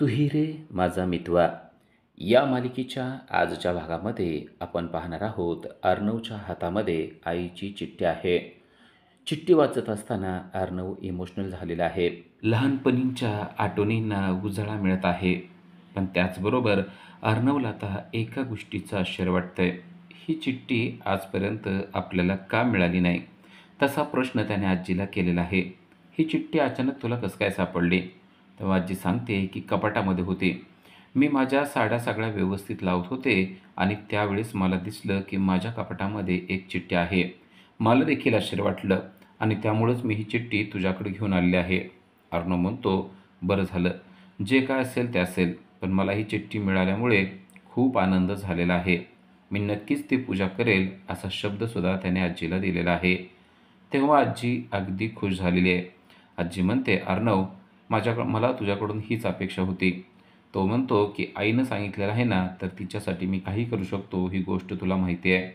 तुही रे माझा मितवा या मालिकेच्या आजच्या भागामध्ये आपण पाहणार आहोत. अर्णवच्या हातामध्ये आईची चिठ्ठी आहे. चिठ्ठी वाचत असताना अर्णव इमोशनल झालेला आहे. लहानपणीच्या आठवणींना उजाळा मिळत आहे. पण त्याचबरोबर अर्णवला आता एका गोष्टीचं आश्चर्य वाटतंय. ही चिठ्ठी आजपर्यंत आपल्याला का मिळाली नाही? तसा प्रश्न त्याने आजीला केलेला आहे. ही चिठ्ठी अचानक तुला कसं काय सापडली? तेव्हा आजी सांगते की कपाटामध्ये होती. मी माझ्या साड्या सगळ्या व्यवस्थित लावत होते आणि त्यावेळेस मला दिसलं की माझ्या कपाटामध्ये एक चिठ्ठी आहे. मला देखील आश्चर्य वाटलं आणि त्यामुळंच मी ही चिठ्ठी तुझ्याकडे घेऊन आलेली आहे. अर्णव म्हणतो, बरं झालं. जे काय असेल ते असेल, पण मला ही चिठ्ठी मिळाल्यामुळे खूप आनंद झालेला आहे. मी नक्कीच ती पूजा करेल असा शब्दसुद्धा त्याने आजीला दिलेला आहे. तेव्हा आजी अगदी खुश झालेली आहे. आजी म्हणते, अर्णव, मला तुझ्याकडून हीच अपेक्षा होती. तो म्हणतो की आईनं सांगितलेलं आहे ना, तर तिच्यासाठी मी काही करू शकतो, ही गोष्ट तुला माहिती आहे.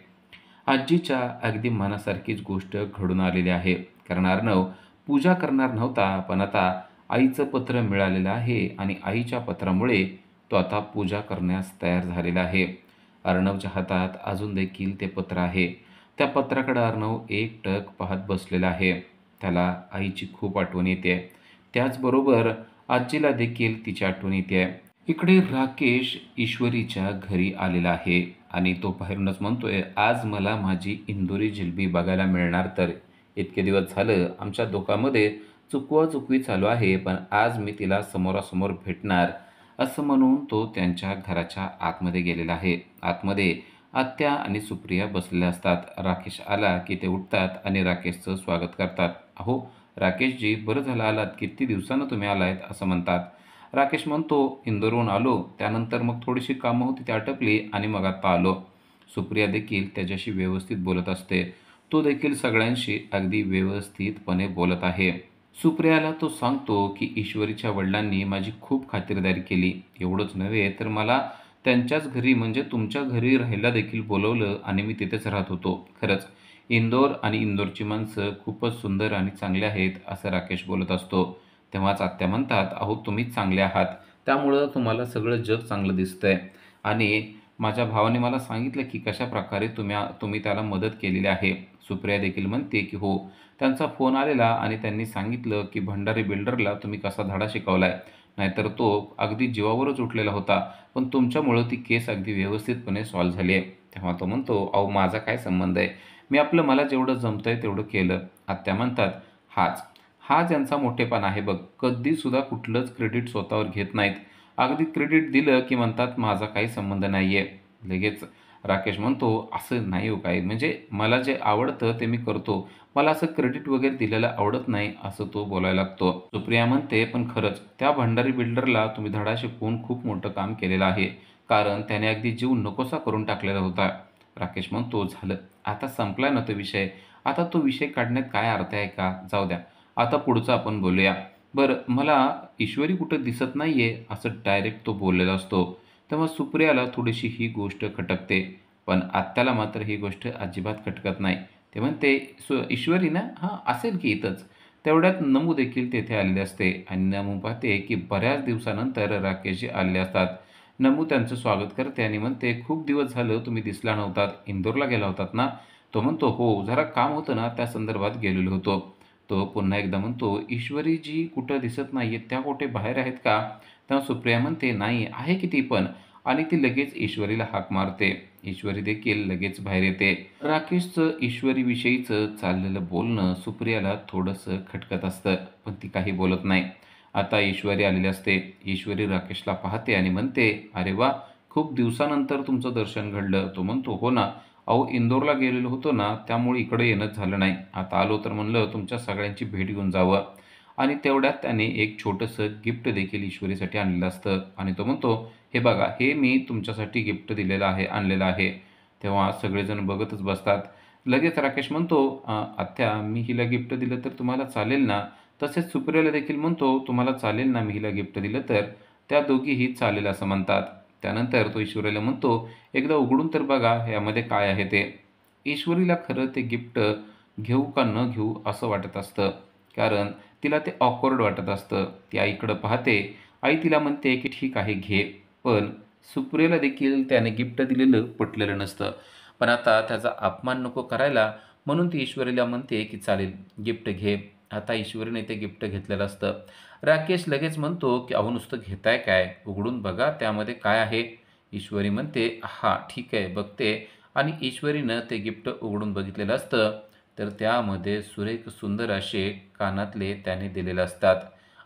आजीच्या अगदी मनासारखीच गोष्ट घडून आलेली आहे. कारण अर्णव पूजा करणार नव्हता, पण आता आईचं पत्र मिळालेलं आहे आणि आईच्या पत्रामुळे तो आता पूजा करण्यास तयार झालेला आहे. अर्णवच्या हातात अजून देखील ते पत्र आहे. त्या पत्राकडे अर्णव एकटक पाहत बसलेला आहे. त्याला आईची खूप आठवण येते. त्याचबरोबर आजीला देखील तिची आठवण येते. इकडे राकेश ईश्वरीच्या घरी आलेला आहे आणि तो बाहेरूनच म्हणतोय, आज मला माझी इंदोरी जिलबी बघायला मिळणार तर. इतके दिवस झालं आमच्या दोघांमध्ये चुकवाचुकवी चालू आहे, पण आज मी तिला समोरासमोर भेटणार, असं म्हणून तो त्यांच्या घराच्या आतमध्ये गेलेला आहे. आतमध्ये आत्या आणि सुप्रिया बसलेल्या असतात. राकेश आला की ते उठतात आणि राकेशचं स्वागत करतात. अहो राकेशजी, बरं झालं आलात, किती दिवसानं तुम्ही आलायत, असं म्हणतात. राकेश म्हणतो, इंदोरहून आलो, त्यानंतर मग थोडीशी कामं होती ती आटपली आणि मग आता आलो. सुप्रिया देखील त्याच्याशी व्यवस्थित बोलत असते. तो देखील सगळ्यांशी अगदी व्यवस्थितपणे बोलत आहे. सुप्रियाला तो सांगतो की ईश्वरीच्या वडिलांनी माझी खूप खातिरदारी केली. एवढंच नव्हे तर मला त्यांच्याच घरी म्हणजे तुमच्या घरी राहायला देखील बोलवलं आणि मी तिथेच राहत होतो. खरंच इंदोर आणि इंदोरची माणसं खूपच सुंदर आणि चांगले आहेत, असं राकेश बोलत असतो. तेव्हाच आत्या म्हणतात, अहो तुम्हीच चांगले आहात, त्यामुळं तुम्हाला सगळं जग चांगलं दिसतंय. आणि माझ्या भावाने मला सांगितलं की कशाप्रकारे तुम्ही त्याला मदत केलेली आहे. सुप्रिया देखील म्हणते की हो, त्यांचा फोन आलेला आणि त्यांनी सांगितलं की भंडारी बिल्डरला तुम्ही कसा धडा शिकवलाय, नाहीतर तो अगदी जीवावरच उठलेला होता, पण तुमच्यामुळं ती केस अगदी व्यवस्थितपणे सॉल्व्ह झाली आहे. तेव्हा तो म्हणतो, अहो माझा काय संबंध आहे, मी आपलं मला जेवढं जमतंय तेवढं केलं. आत्या म्हणतात, हा ज्यांचा मोठेपणा आहे बघ, कधीसुद्धा कुठलंच क्रेडिट स्वतःवर घेत नाहीत. अगदी क्रेडिट दिलं की म्हणतात माझा काही संबंध नाही आहे. लगेच राकेश म्हणतो, असं नाही हो काही, म्हणजे मला जे आवडतं ते मी करतो. मला असं क्रेडिट वगैरे दिलेलं आवडत नाही, असं तो बोलायला लागतो. सुप्रिया म्हणते, पण खरंच त्या भंडारी बिल्डरला तुम्ही धडा शिकवून खूप मोठं काम केलेलं आहे, कारण त्याने अगदी जीव नकोसा करून टाकलेला होता. राकेश म्हणतो, झालं, आता संपला ना तो विषय, आता तो विषय काढण्यात काय अर्थ आहे का, जाऊ द्या, आता पुढचं आपण बोलूया. बरं, मला ईश्वरी कुठं दिसत नाहीये, असं डायरेक्ट तो बोललेला असतो. तेव्हा सुप्रियाला थोडीशी ही गोष्ट खटकते, पण आत्याला मात्र ही गोष्ट अजिबात खटकत नाही. ते म्हणते, ईश्वरी ना, हां असेल की इथंच. तेवढ्यात नमू देखील तेथे आलेले असते आणि नमू पाहते की बऱ्याच दिवसानंतर राकेशजी आलेले असतात. नमू त्यांचं स्वागत करते आणि म्हणते, खूप दिवस झालं तुम्ही दिसला नव्हतात, इंदोरला गेला होतात ना? तो म्हणतो, हो जरा काम होतं ना, त्या संदर्भात गेलेलो होतो. तो पुन्हा एकदा म्हणतो, ईश्वरीजी कुठं दिसत नाहीये, त्या कुठे बाहेर आहेत का? तेव्हा सुप्रिया म्हणते, नाही आहे की ती पण, आणि ती लगेच ईश्वरीला हाक मारते. ईश्वरी देखील लगेच बाहेर येते. राकेशचं ईश्वरीविषयीचं चाललेलं बोलणं सुप्रियाला थोडंसं खटकत असतं, पण ती काही बोलत नाही. आता ईश्वरी आलेली असते. ईश्वरी राकेशला पाहते आणि म्हणते, अरे वा, खूप दिवसानंतर तुमचं दर्शन घडलं. तो म्हणतो, हो ना, अहो इंदोरला गेलेलो होतो ना, त्यामुळे इकडे येणंच झालं नाही. आता आलो तर म्हणलं तुमच्या सगळ्यांची भेट घेऊन जावं. आणि तेवढ्यात त्याने एक छोटंसं गिफ्ट देखील ईश्वरीसाठी आणलेलं असतं आणि तो म्हणतो, हे बघा, हे मी तुमच्यासाठी गिफ्ट दिलेलं आहे, आणलेलं आहे. तेव्हा सगळेजण बघतच बसतात. लगेच राकेश म्हणतो, आत्या, मी हिला गिफ्ट दिलं तर तुम्हाला चालेल ना? तसेच सुप्रियाला देखील म्हणतो, तुम्हाला चालेल ना मी हिला गिफ्ट दिलं तर? त्या दोघीही चालेल असं म्हणतात. त्यानंतर तो ईश्वरीला म्हणतो, एकदा उघडून तर बघा ह्यामध्ये काय आहे ते. ईश्वरीला खरं ते गिफ्ट घेऊ का न घेऊ असं वाटत असतं, कारण तिला ते ऑकवर्ड वाटत असतं. ती आईकडं पाहते आई तिला म्हणते की ठीक आहे घे, पण सुप्रियाला देखील त्याने गिफ्ट दिलेलं पटलेलं नसतं. पण आता त्याचा अपमान नको करायला म्हणून ती ईश्वरीला म्हणते की चालेल गिफ्ट घे. आता ईश्वरीने ते गिफ्ट घेतलेलं असतं. राकेश लगेच म्हणतो की अहो नुसतं घेताय काय? उघडून बघा त्यामध्ये काय आहे? ईश्वरी म्हणते हां ठीक आहे बघते आणि ईश्वरीनं ते गिफ्ट उघडून बघितलेलं असतं. तर त्यामध्ये सुरेख सुंदर असे कानातले त्याने दिलेले असतात.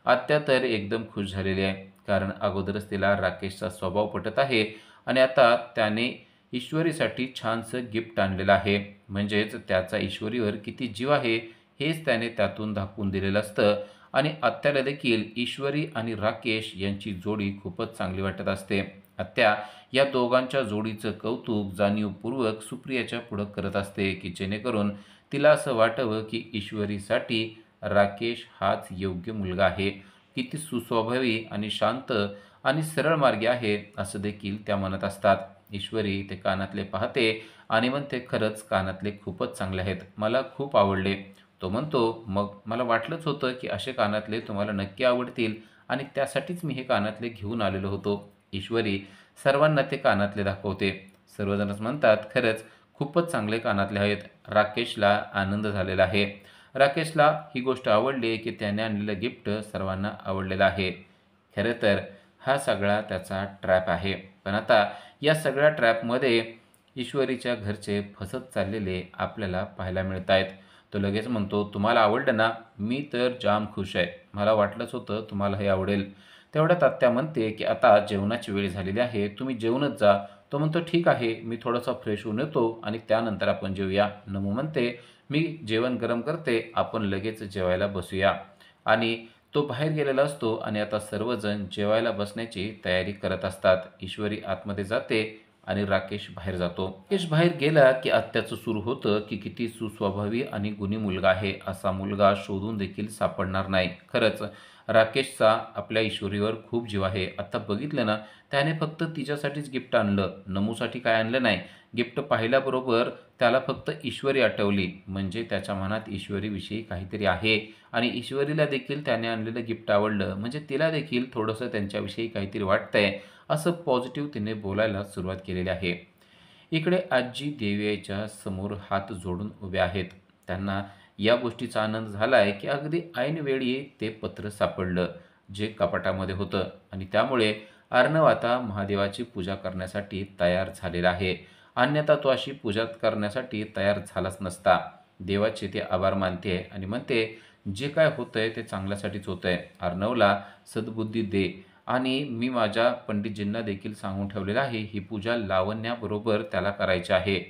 आत्या तर एकदम खुश झालेली आहे. कारण अगोदरच तिला राकेशचा स्वभाव पटत आहे आणि आता त्याने ईश्वरीसाठी छानसं गिफ्ट आणलेलं आहे. म्हणजेच त्याचा ईश्वरीवर किती जीव आहे हेच त्याने त्यातून दाखवून दिलेलं असतं आणि आत्याला देखील ईश्वरी आणि राकेश यांची जोडी खूपच चांगली वाटत असते. आत्या या दोघांच्या जोडीचं कौतुक जाणीवपूर्वक सुप्रियाच्या पुढं करत असते की जेणेकरून तिला असं वाटावं की ईश्वरीसाठी राकेश हाच योग्य मुलगा आहे. किती सुस्वभावी आणि शांत आणि सरळ मार्गी आहे असं देखील त्या म्हणत असतात. ईश्वरी ते कानातले पाहते आणि म्हणते खरंच कानातले खूपच चांगले आहेत. मला खूप आवडले. तो म्हणतो मग मला वाटलंच होतं की असे कानातले तुम्हाला नक्की आवडतील आणि त्यासाठीच मी हे कानातले घेऊन आलेलो होतो. ईश्वरी सर्वांना ते कानातले दाखवते. सर्वजणच म्हणतात खरंच खूपच चांगले कानातले आहेत. राकेशला आनंद झालेला आहे. राकेशला ही गोष्ट आवडली की त्याने आणलेलं गिफ्ट सर्वांना आवडलेलं आहे. खरं तर हा सगळा त्याचा ट्रॅप आहे. पण आता या सगळ्या ट्रॅपमध्ये ईश्वरीच्या घरचे फसत चाललेले आपल्याला पाहायला मिळत आहेत. तो लगेच म्हणतो तुम्हाला आवडलं ना? मी तर जाम खुश आहे. मला वाटलंच होतं तुम्हाला हे आवडेल. तेवढ्यात आत्या म्हणते की आता जेवणाची वेळ झालेली आहे. तुम्ही जेवूनच जा. तो म्हणतो ठीक आहे मी थोडासा फ्रेश होऊन येतो आणि त्यानंतर आपण जेवूया. नमू म्हणते मी जेवण गरम करते आपण लगेच जेवायला बसूया आणि तो बाहेर गेलेला असतो आणि आता सर्वजण जेवायला बसण्याची तयारी करत असतात. ईश्वरी आतमध्ये जाते आणि राकेश बाहेर जातो. राकेश बाहेर गेला की आत्याचं सुरू होतं की किती सुस्वभावी आणि गुणी मुलगा आहे. असा मुलगा शोधून देखील सापडणार नाही. खरंच राकेशचा आपल्या ईश्वरीवर खूप जीव आहे. आता बघितलं ना त्याने फक्त तिच्यासाठीच गिफ्ट आणलं. नमूसाठी काय आणलं नाही. गिफ्ट पाहिल्याबरोबर त्याला फक्त ईश्वरी आठवली. म्हणजे त्याच्या मनात ईश्वरीविषयी काहीतरी आहे आणि ईश्वरीला देखील त्याने आणलेलं गिफ्ट आवडलं. म्हणजे तिला देखील थोडंसं त्यांच्याविषयी काहीतरी वाटतंय असं पॉझिटिव्ह तिने बोलायला सुरुवात केलेली आहे. इकडे आजी देवीच्या समोर हात जोडून उभ्या आहेत. त्यांना या गोष्टीचा आनंद झाला आहे की अगदी ऐनवेळी ते पत्र सापडलं जे कपाटामध्ये होतं आणि त्यामुळे अर्णव आता महादेवाची पूजा करण्यासाठी तयार झालेला आहे. अन्यथा तो अशी पूजा करण्यासाठी तयार झालाच नसता. देवाचे ते आभार मानते आणि म्हणते जे काय होतंय ते चांगल्यासाठीच होतंय. अर्णवला सद्बुद्धी दे आणि मी माझ्या पंडितजींना देखील सांगून ठेवलेलं आहे ही पूजा लावण्याबरोबर त्याला करायची आहे.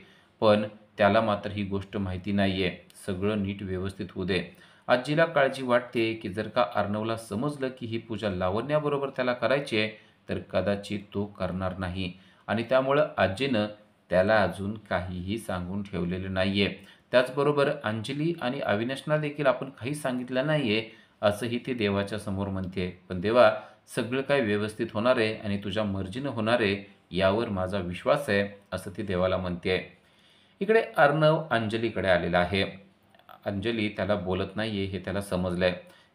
पण त्याला मात्र ही गोष्ट माहिती नाहीये. सगळं नीट व्यवस्थित होऊ दे. आजीला काळजी वाटते की जर का अर्णवला समजलं की ही पूजा लावण्याबरोबर त्याला करायची आहे तर कदाचित तो करणार नाही आणि त्यामुळं आजीनं त्याला अजून काहीही सांगून ठेवलेलं नाहीये. त्याचबरोबर अंजली आणि अविनाशला देखील आपण काही सांगितलं नाहीये असंही ती देवाच्या समोर म्हणते. पण देवा सगळं काही व्यवस्थित होणार आहे आणि तुझ्या मर्जीनं होणार आहे यावर माझा विश्वास आहे असं ती देवाला म्हणते. इकडे अर्णव अंजलीकडे आलेला आहे. अंजली त्याला बोलत नाहीये हे त्याला समजलंय.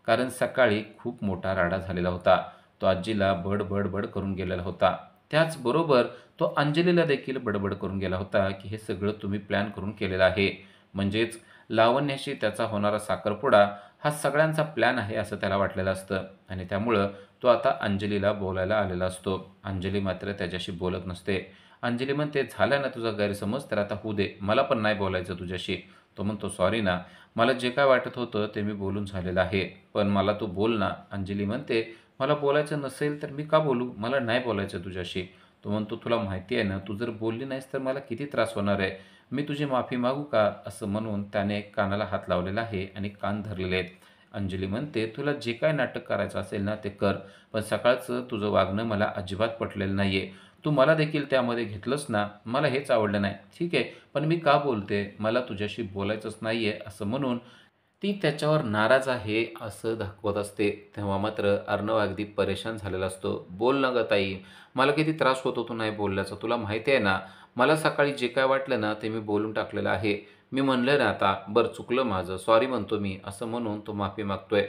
कारण सकाळी खूप मोठा राडा झालेला होता. तो आजीला बड करून गेलेला होता. त्याचबरोबर तो अंजलीला देखील बडबड करून गेला होता की हे सगळं तुम्ही प्लॅन करून केलेलं आहे. म्हणजेच लावण्याशी त्याचा होणारा साखरपुडा हा सगळ्यांचा प्लॅन आहे असं त्याला वाटलेलं असतं आणि त्यामुळं तो आता अंजलीला बोलायला आलेला असतो. अंजली मात्र त्याच्याशी बोलत नसते. अंजली म्हणते झाला ना तुझा गैरसमज तर आता होऊ दे. मला पण नाही बोलायचं तुझ्याशी. तो म्हणतो सॉरी ना. मला जे काय वाटत होतं ते मी बोलून झालेलं आहे. पण मला तू बोल ना. अंजली म्हणते मला बोलायचं नसेल तर मी का बोलू? मला नाही बोलायचं तुझ्याशी. तो म्हणतो तुला माहिती आहे ना तू जर बोलली नाहीस तर मला किती त्रास होणार आहे. मी तुझी माफी मागू का? असं म्हणून त्याने कानाला हात लावलेला आहे आणि कान धरलेले आहेत. अंजली म्हणते तुला जे काय नाटक करायचं असेल ना ते कर. पण सकाळचं तुझं वागणं मला अजिबात पटलेलं नाहीये. तू मला देखील त्यामध्ये घेतलंस ना. मला हेच आवडलं नाही. ठीक आहे. पण मी का बोलते? मला तुझ्याशी बोलायचंच नाहीये असं म्हणून ती त्याच्यावर नाराज आहे असं दाखवत असते. तेव्हा मात्र अर्णव अगदी परेशान झालेला असतो. बोल ना गं ताई. मला किती त्रास होत होतो नाही बोलल्याचा. तुला माहिती आहे ना. मला सकाळी जे काय वाटलं ना ते मी बोलून टाकलेलं आहे. मी म्हणलं ना आता बरं चुकलं माझं. सॉरी म्हणतो मी असं म्हणून तो माफी मागतोय.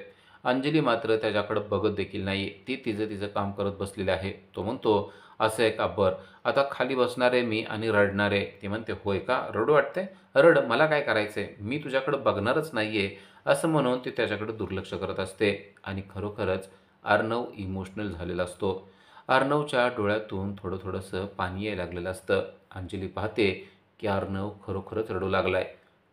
अंजली मात्र त्याच्याकडं बघत देखील नाही. ती तिचं तिचं काम करत बसलेली आहे. तो म्हणतो, "असं आहे का? बरं. आता खाली बसणार आहे मी आणि रडणार आहे." ती म्हणते, "होय का? रडू वाटतंय? रड. मला काय करायचंय? मी तुझ्याकडं बघणारच नाहीये." असं म्हणून ती त्याच्याकडे दुर्लक्ष करत असते आणि खरोखरच अर्णव इमोशनल झालेला असतो. अर्णवच्या डोळ्यातून थोडं-थोडंसं पाणी यायला लागलेलं असतं. अंजली पाहते, की अर्णव खरोखरच रडू लागलाय.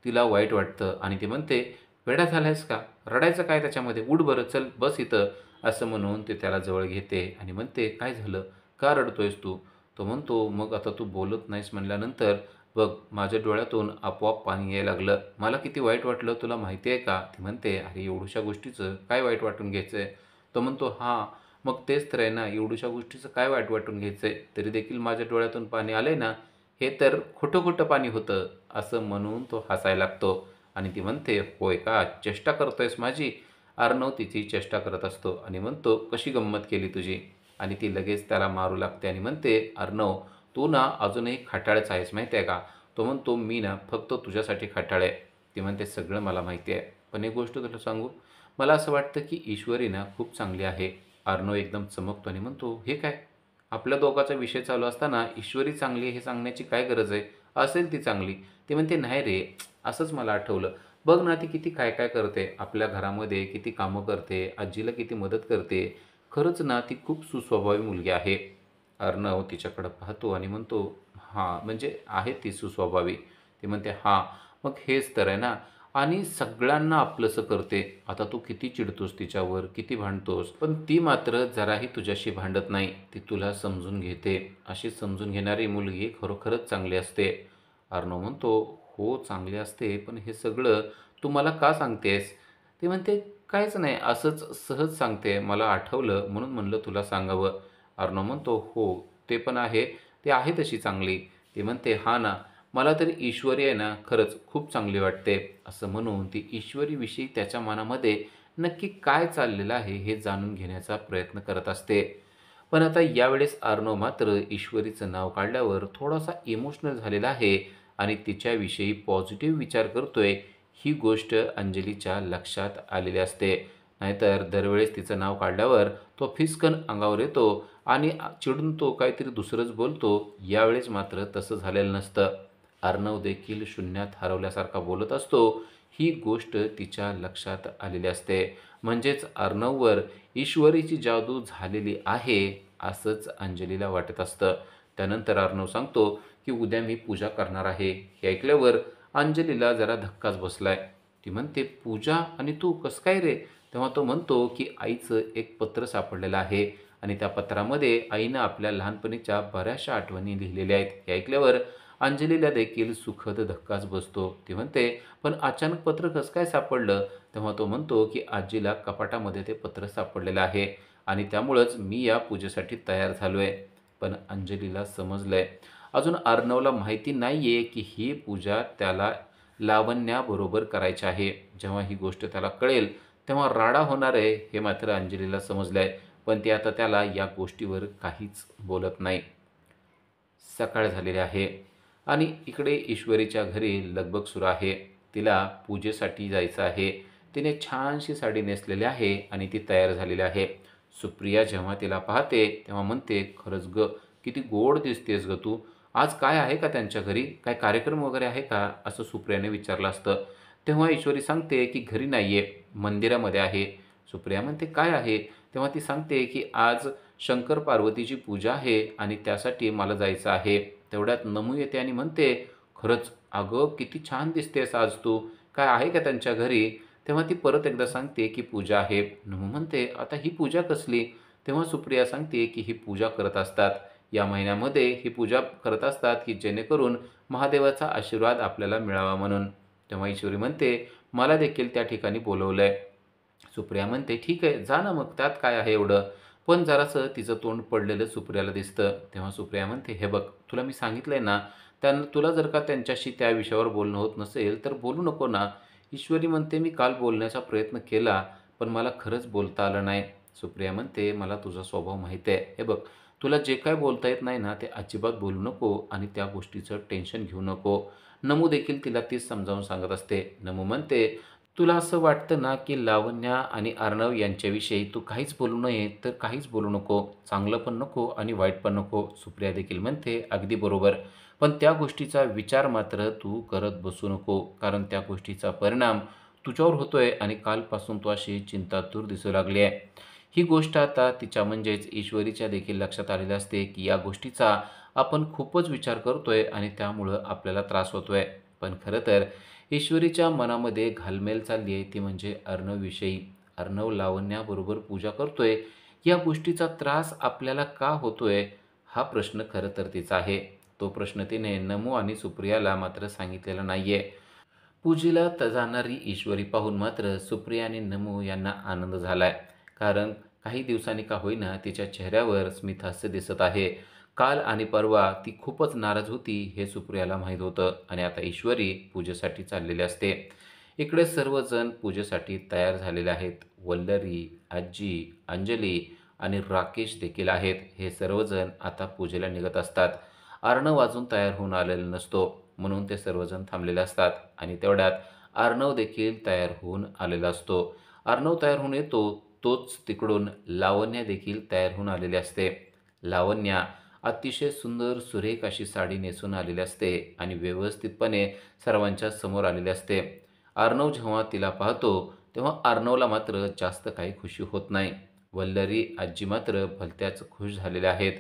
तिला वाईट वाटतं आणि ती म्हणते, "वेडा झालायस का? रडायचं काय त्याच्यामध्ये? उठ बरं, चल बस इथं." असं म्हणून ते त्याला जवळ घेते आणि म्हणते, "काय झालं? का रडतोयस तू?" तो म्हणतो, "मग आता तू बोलत नाहीस म्हणल्यानंतर बघ माझ्या डोळ्यातून आपोआप पाणी यायला लागलं. मला किती वाईट वाटलं तुला माहिती आहे का?" ती म्हणते, "अरे एवढ्याशा गोष्टीचं काय वाईट वाटून घ्यायचंय?" तो म्हणतो, "हां, मग तेच तर आहे ना, एवढ्याशा गोष्टीचं काय वाईट वाटून घ्यायचंय? तरी देखील माझ्या डोळ्यातून पाणी आलंय ना, हे तर खोटं-खोटं पाणी होतं." असं म्हणून तो हसायला लागतो आणि ती म्हणते, "होय का? चेष्टा करतोयस माझी?" अर्णव तिची चेष्टा करत असतो आणि म्हणतो, "कशी गंमत केली तुझी?" आणि ती लगेच त्याला मारू लागते आणि म्हणते, "अर्णव, तू ना अजूनही खट्याळच आहेस माहिती आहे का?" तो म्हणतो, "मी ना फक्त तुझ्यासाठी खट्याळ आहे." ती म्हणते, "सगळं मला माहिती आहे. पण एक गोष्ट तुला सांगू? मला असं वाटतं की ईश्वरी ना खूप चांगली आहे." अर्णव एकदम चमकतो आणि म्हणतो, "हे काय? आपल्या दोघांचा विषय चालू असताना ईश्वरी चांगली आहे हे सांगण्याची काय गरज आहे? असेल ती चांगली." ती म्हणते, "नाही रे, असंच मला आठवलं. बघ ना ती किती काय-काय करते. आपल्या घरामध्ये किती कामं करते, आजीला किती मदत करते. खरंच ना ती खूप सुस्वभावी मुलगी आहे." अर्णव तिच्याकडे पाहतो आणि म्हणतो, "हां, म्हणजे आहे ती सुस्वभावी." ती म्हणते, "हां, मग हेच तर आहे ना आणि सगळ्यांना आपलंसं करते. आता तू किती चिडतोस तिच्यावर, किती भांडतोस, पण ती मात्र जराही तुझ्याशी भांडत नाही. ती तुला समजून घेते. अशी समजून घेणारी मुलगी खरोखरच चांगली असते." अर्णव म्हणतो, "हो, चांगली असते, पण हे सगळं तू मला का सांगतेस?" ती म्हणते, "काहीच नाही, असंच सहज सांगते. मला आठवलं म्हणून म्हणलं तुला सांगावं." अर्णव म्हणतो, "हो, ते पण आहे. ती आहे तशी चांगली." ती म्हणते, "हां ना, मला तर ईश्वरी आहे ना खरंच खूप चांगली वाटते." असं म्हणून ती ईश्वरीविषयी त्याच्या मनामध्ये नक्की काय चाललेलं आहे हे जाणून घेण्याचा प्रयत्न करत असते. पण आता यावेळेस अर्णव मात्र ईश्वरीचं नाव काढल्यावर थोडासा इमोशनल झालेला आहे आणि तिच्याविषयी पॉझिटिव्ह विचार करतोय ही गोष्ट अंजलीच्या लक्षात आलेली असते. नाहीतर दरवेळेस तिचं नाव काढल्यावर तो फिसकन अंगावर येतो आणि चिडून तो काहीतरी दुसरंच बोलतो. यावेळेस मात्र तसं झालेलं नसतं. अर्णव देखील शून्यात हरवल्यासारखा बोलत असतो. ही गोष्ट तिच्या लक्षात आलेली असते. म्हणजेच अर्णववर ईश्वरीची जादू झालेली आहे, असंच अंजलीला वाटत असतं. त्यानंतर अर्णव सांगतो, की "उद्या मी पूजा करणार आहे." हे ऐकल्यावर अंजलीला जरा धक्काच बसलाय. ती म्हणते, "पूजा आणि तू कसं काय रे?" तेव्हा तो म्हणतो, की "आईचं एक पत्र सापडलेलं आहे आणि त्या पत्रामध्ये आईनं आपल्या लहानपणीच्या बऱ्याचशा आठवणी लिहिलेल्या आहेत." हे ऐकल्यावर अंजलीला देखील सुखद धक्काच बसतो. ती म्हणते, "पण अचानक पत्र कसं काय सापडलं?" तेव्हा तो म्हणतो, की "आजीला कपाटामध्ये ते पत्र सापडलेलं आहे आणि त्यामुळंच मी या पूजेसाठी तयार झालोय." पण अंजलीला समजलंय. अजून अर्णवला माहिती नाहीये, की ही पूजा त्याला लावण्याबरोबर करायची आहे. जेव्हा ही गोष्ट त्याला कळेल, तेव्हा राडा होणार आहे, हे मात्र अंजलीला समजलंय. पण ती आता त्याला या गोष्टीवर काहीच बोलत नाही. सकाळ झालेली आहे आणि इकडे ईश्वरीच्या घरी लगबग सुरू आहे. तिला पूजेसाठी जायचं आहे. तिने छानशी साडी नेसलेली आहे आणि ती तयार झालेली आहे. सुप्रिया जेव्हा तिला पाहते तेव्हा म्हणते, "खरंच गं, किती गोड दिसतेस गं तू. आज काय आहे का त्यांच्या घरी? काय कार्यक्रम वगैरे आहे का?" असं सुप्रियाने विचारलं असतं. तेव्हा ईश्वरी सांगते, की "घरी नाही आहे, मंदिरामध्ये आहे." सुप्रिया म्हणते, "काय आहे?" तेव्हा ती सांगते, की "आज शंकर पार्वतीची पूजा आहे आणि त्यासाठी मला जायचं आहे." तेवढ्यात नमू येते आणि म्हणते, "खरंच, अगं किती छान दिसतेस आज तू. काय आहे का त्यांच्या घरी?" तेव्हा ती परत एकदा सांगते, की "पूजा आहे." नमू म्हणते, "आता ही पूजा कसली?" तेव्हा सुप्रिया सांगते, की "ही पूजा करत असतात. या महिन्यामध्ये ही पूजा करत असतात, की जेणेकरून महादेवाचा आशीर्वाद आपल्याला मिळावा म्हणून." तेव्हा ईश्वरी म्हणते, "मला देखील त्या ठिकाणी बोलवलंय." सुप्रिया म्हणते, "ठीक आहे, जा ना मग, त्यात काय आहे एवढं?" पण जरासं तिचं तोंड पडलेलं सुप्रियाला दिसतं. तेव्हा सुप्रिया म्हणते, "हे बघ, तुला मी सांगितलंय ना, तुला जर का त्यांच्याशी त्या विषयावर बोलणं होत नसेल, तर बोलू नको ना." ईश्वरी म्हणते, "मी काल बोलण्याचा प्रयत्न केला, पण मला खरंच बोलता आलं नाही." सुप्रिया म्हणते, "मला तुझा स्वभाव माहिती आहे. हे बघ, तुला जे काही बोलता येत नाही ना, ते अजिबात बोलू नको आणि त्या गोष्टीचं टेन्शन घेऊ नको." नमू देखील तिला तीच समजावून सांगत असते. नमू म्हणते, तुला असं वाटतं ना, की लावण्या आणि अर्णव यांच्याविषयी तू काहीच बोलू नये, तर काहीच बोलू नको. चांगलं पण नको आणि वाईट पण नको. सुप्रिया देखील म्हणते, "अगदी बरोबर. पण त्या गोष्टीचा विचार मात्र तू करत बसू नको. कारण त्या गोष्टीचा परिणाम तुझ्यावर होतोय आणि कालपासून तू अशी चिंतातूर दिसू लागली आहे." ही गोष्ट आता तिच्या म्हणजेच ईश्वरीच्या देखील लक्षात आलेली असते, की या गोष्टीचा आपण खूपच विचार करतोय आणि त्यामुळं आपल्याला त्रास होतोय. पण खरं तर ईश्वरीच्या मनामध्ये घालमेल चालली आहे ती म्हणजे अर्णवविषयी. अर्णव लावण्याबरोबर पूजा करतोय, या गोष्टीचा त्रास आपल्याला का होतोय? हा प्रश्न खरं तर तिचा आहे. तो प्रश्न तिने नमू आणि सुप्रियाला मात्र सांगितलेला नाहीये. पूजेला जाणारी ईश्वरी पाहून मात्र सुप्रिया आणि नमू यांना आनंद झालाय. कारण काही दिवसांनी का होईना तिच्या चेहऱ्यावर स्मितहास्य दिसत आहे. काल आणि परवा ती खूपच नाराज होती हे सुप्रियाला माहीत होतं आणि आता ईश्वरी पूजेसाठी चाललेली असते. इकडे सर्वजण पूजेसाठी तयार झालेले आहेत. वल्लरी, आजी, अंजली आणि राकेश देखील आहेत. हे सर्वजण आता पूजेला निघत असतात. अर्णव अजून तयार होऊन आलेला नसतो. म्हणून ते सर्वजण थांबलेले असतात आणि तेवढ्यात अर्णव देखील तयार होऊन आलेला असतो. अर्णव तयार होऊन येतो, तोच तिकडून लावण्या देखील तयार होऊन आलेली असते. लावण्या अतिशय सुंदर सुरेख अशी साडी नेसून आलेली असते आणि व्यवस्थितपणे सर्वांच्या समोर आलेली असते. अर्णव जेव्हा तिला पाहतो, तेव्हा अर्णवला मात्र जास्त काही खुशी होत नाही. वल्लरी आजी मात्र भलत्याच खुश झालेल्या आहेत.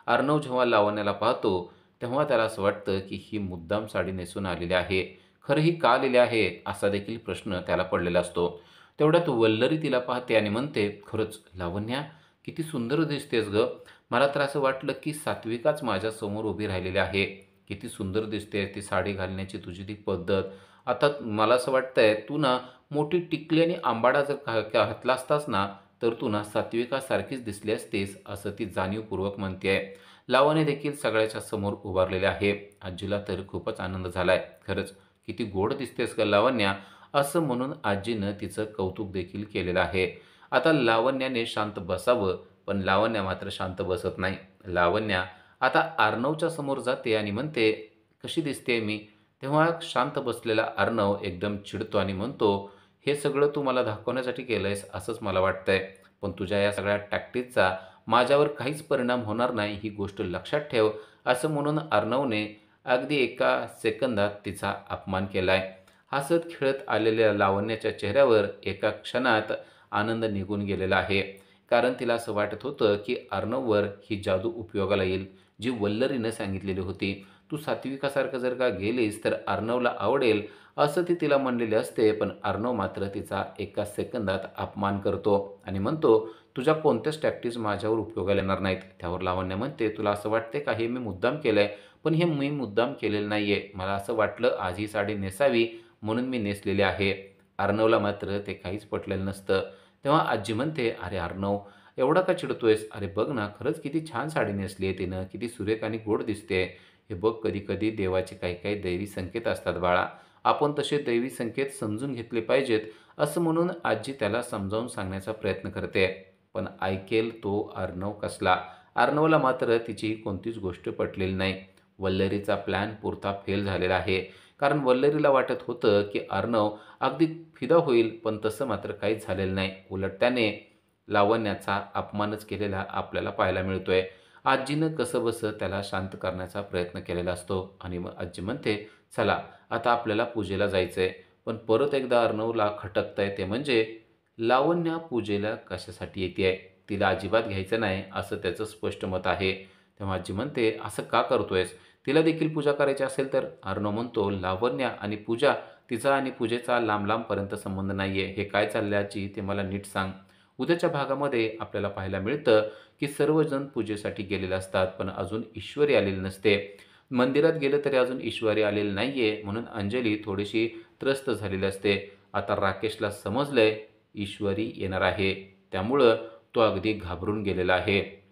अर्णव जेव्हा लावण्याला पाहतो, तेव्हा त्याला असं वाटतं की ही मुद्दाम साडी नेसून आलेली आहे. खरं ही का आलेली आहे? असा देखील प्रश्न त्याला पडलेला असतो. तेवढ्यात वल्लरी तिला पाहते आणि म्हणते, "खरंच लावण्या, किती सुंदर दिसतेस गं. मला तर असं वाटलं की सात्विकाच माझ्यासमोर उभी राहिलेली आहे. किती सुंदर दिसते ती साडी घालण्याची तुझी ती पद्धत. आता मला असं वाटतंय तू ना मोठी टिकली आणि आंबाडा जर घातला असतास ना, तर तू ना सात्विकासारखीच दिसली असतीस," असं ती जाणीवपूर्वक म्हणते. लावण्य देखील सगळ्याच्या समोर उभारलेले आहे. आजीला तर खूपच आनंद झालाय. "खरंच किती गोड दिसतेस गं लावण्या," असं म्हणून आजीनं तिचं कौतुक देखील केलेलं आहे. आता लावण्याने शांत बसावं, पण लावण्या मात्र शांत बसत नाही. लावण्या आता अर्णवच्या समोर जाते आणि म्हणते, "कशी दिसतेय मी?" तेव्हा शांत बसलेला अर्णव एकदम चिडतो आणि म्हणतो, "हे सगळं तू मला दाखवण्यासाठी केलंयस असंच मला वाटतंय. पण तुझ्या या सगळ्या टॅक्टिकचा माझ्यावर काहीच परिणाम होणार नाही ही गोष्ट लक्षात ठेव," असं म्हणून अर्णवने अगदी एका सेकंदात तिचा अपमान केलाय. हसत खेळत आलेल्या लावण्याच्या चेहऱ्यावर एका क्षणात आनंद निघून गेलेला आहे. कारण तिला असं वाटत होतं की अर्णववर ही जादू उपयोगाला येईल, जी वल्लरीनं सांगितलेली होती. "तू सात्विकासारखं जर का गेलीस तर अर्णवला आवडेल," असं ती तिला म्हणलेले असते. पण अर्णव मात्र तिचा एका सेकंदात अपमान करतो आणि म्हणतो, "तुझ्या कोणत्याच टॅक्टिक्स माझ्यावर उपयोगाला येणार नाहीत." त्यावर लावण्य म्हणते, "तुला असं वाटते का हे मी मुद्दाम केलंय? पण हे मी मुद्दाम केलेलं नाहीये. मला असं वाटलं आज ही साडी नेसावी म्हणून मी नेसलेली आहे." अर्णवला मात्र ते काहीच पटलेलं नसतं. तेव्हा आजी म्हणते, "अरे अर्णव, एवढा का चिडतोयस? अरे बघ ना, खरंच किती छान साडी नेसली आहे तिनं. किती सुरेख आणि गोड दिसते. हे बघ कधी-कधी देवाचे काही-काही दैवी संकेत असतात बाळा. आपण तसे दैवी संकेत समजून घेतले पाहिजेत." असं म्हणून आजी त्याला समजावून सांगण्याचा प्रयत्न करते. पण ऐकेल तो अर्णव कसला? अर्णवला मात्र तिची कोणतीच गोष्ट पटलेली नाही. वल्लरीचा प्लॅन पुरता फेल झालेला आहे. कारण वल्लरीला वाटत होतं की अर्णव अगदी फिदा होईल, पण तसं मात्र काहीच झालेलं नाही. उलट त्याने लावण्याचा अपमानच केलेला आपल्याला पाहायला मिळतोय. आजीनं कसंबसं त्याला शांत करण्याचा प्रयत्न केलेला असतो आणि मग आजी म्हणते, "चला आता आपल्याला पूजेला जायचंय." पण परत एकदा अर्णवला खटकतंय ते म्हणजे लावण्या पूजेला कशासाठी येतेय? तिला अजिबात घ्यायचं नाही असं त्याचं स्पष्ट मत आहे. तेव्हा आजी म्हणते, "असं का करतोयस? तिला देखील पूजा करायची असेल तर?" अर्णव म्हणतो, "लावण्या आणि पूजा, तिचा आणि पूजेचा लांब-लांबपर्यंत संबंध नाहीये. हे काय चाललंय आजी ते मला नीट सांग." उद्याच्या भागामध्ये आपल्याला पाहायला मिळतं की सर्वजण पूजेसाठी गेलेले असतात, पण अजून ईश्वरी आलेली नसते. मंदिरात गेलं तरी अजून ईश्वरी आलेली नाहीये, म्हणून अंजली थोडीशी त्रस्त झालेली असते. आता राकेशला समजलंय ईश्वरी येणार आहे. त्यामुळं तो अगदी घाबरून गेलेला आहे.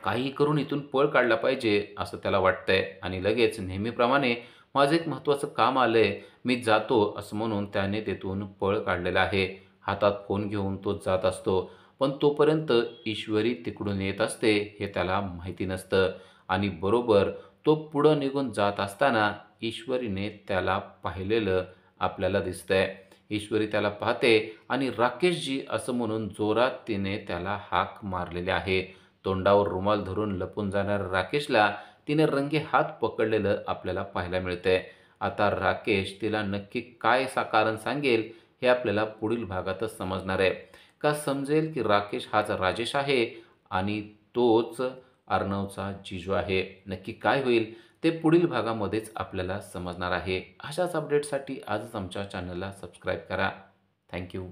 काहीही करून इथून पळ काढला पाहिजे असं त्याला वाटतंय आणि लगेच नेहमीप्रमाणे माझं एक महत्त्वाचं काम आलंय, मी जातो असं म्हणून त्याने तिथून पळ काढलेला आहे. हातात फोन घेऊन तो जात असतो. पण तोपर्यंत ईश्वरी तिकडून येत असते हे त्याला माहिती नसतं आणि बरोबर तो पुढं निघून जात असताना ईश्वरीने त्याला पाहिलेलं आपल्याला दिसतंय. ईश्वरी त्याला पाहते आणि राकेशजी असं म्हणून जोरात तिने त्याला हाक मारलेली आहे. तोंडावर रुमाल धरून लपून जाणाऱ्या राकेशला तिने रंगे हात पकडलेलं आपल्याला पाहायला मिळतंय. आता राकेश तिला नक्की काय कारण सांगेल हे आपल्याला पुढील भागातच समजणार आहे. का समजेल की राकेश हाच राजेश आहे आणि तोच अर्णवचा जिजू आहे. नक्की काय होईल ते पुढील भागामध्येच आपल्याला समजणार आहे. अशाच अपडेटसाठी आजच आमच्या चॅनलला सबस्क्राईब करा. Thank you.